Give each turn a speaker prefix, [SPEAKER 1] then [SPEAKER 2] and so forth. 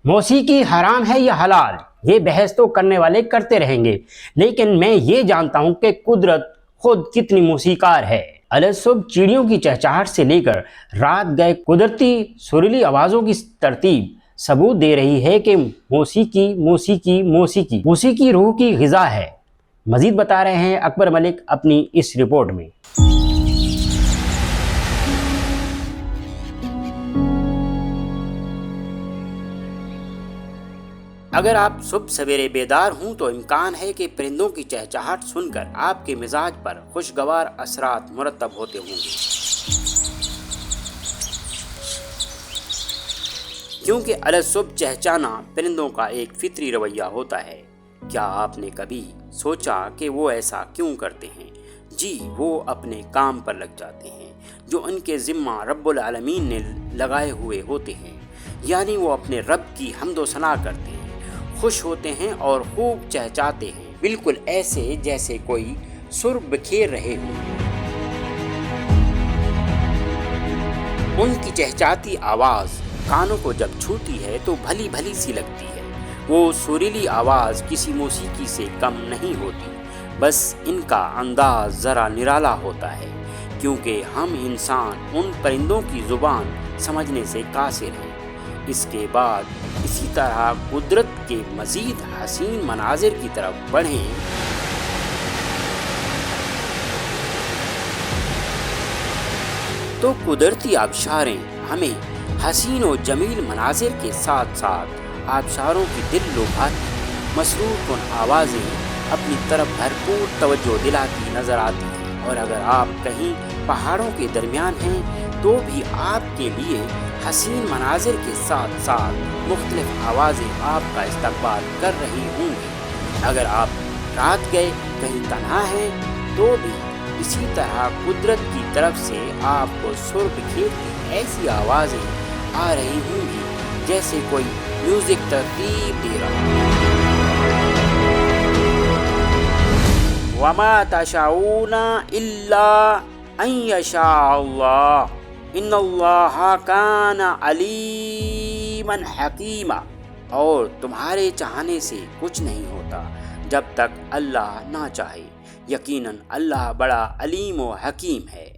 [SPEAKER 1] موسیقی حرام ہے یا حلال، یہ بحث تو کرنے والے کرتے رہیں گے، لیکن میں یہ جانتا ہوں کہ قدرت خود کتنی موسیقار ہے۔ الصبح چڑیوں کی چہچہاہٹ سے لے کر رات گئے قدرتی سریلی آوازوں کی ترتیب ثبوت دے رہی ہے کہ موسیقی روح کی غذا ہے۔ مزید بتا رہے ہیں اکبر ملک اپنی اس رپورٹ میں۔ اگر آپ صبح سویرے بیدار ہوں تو امکان ہے کہ پرندوں کی چہچہاہٹ سن کر آپ کے مزاج پر خوشگوار اثرات مرتب ہوتے ہوں گے، کیونکہ الصبح چہچانا پرندوں کا ایک فطری رویہ ہوتا ہے۔ کیا آپ نے کبھی سوچا کہ وہ ایسا کیوں کرتے ہیں؟ جی، وہ اپنے کام پر لگ جاتے ہیں جو ان کے ذمہ رب العالمین نے لگائے ہوئے ہوتے ہیں، یعنی وہ اپنے رب کی حمد و ثنا کرتے ہیں، خوش ہوتے ہیں اور خوب چہچاتے ہیں، بالکل ایسے جیسے کوئی سر بکھیر رہے ہوں۔ ان کی چہچاتی آواز کانوں کو جب چھوتی ہے تو بھلی بھلی سی لگتی ہے۔ وہ سریلی آواز کسی موسیقی سے کم نہیں ہوتی، بس ان کا انداز ذرا نرالا ہوتا ہے، کیونکہ ہم انسان ان پرندوں کی زبان سمجھنے سے قاصر ہیں۔ اس کے بعد اسی طرح قدرت کے مزید حسین مناظر کی طرف بڑھیں تو قدرتی آبشاریں ہمیں حسین و جمیل مناظر کے ساتھ ساتھ آبشاروں کی دل لبھاتی مسرور کن آوازیں اپنی طرف بھرپور توجہ دلاتی نظر آتی ہیں۔ اور اگر آپ کہیں پہاڑوں کے درمیان ہیں تو بھی آپ کے لیے حسین مناظر کے ساتھ ساتھ مختلف آوازیں آپ کا استقبال کر رہی ہوں گی۔ اگر آپ رات گئے کہیں تنہا ہیں تو بھی اسی طرح قدرت کی طرف سے آپ کو سر بکھیرتی ایسی آوازیں آ رہی ہوں گی جیسے کوئی میوزک ترتیب دے رہا ہو۔ وَمَا تَشَاءُونَ إِلَّا أَن يَشَاءَ اللَّهُ ان اللہ کان علیما حکیما، اور تمہارے چاہنے سے کچھ نہیں ہوتا جب تک اللہ نہ چاہے، یقیناً اللہ بڑا علیم و حکیم ہے۔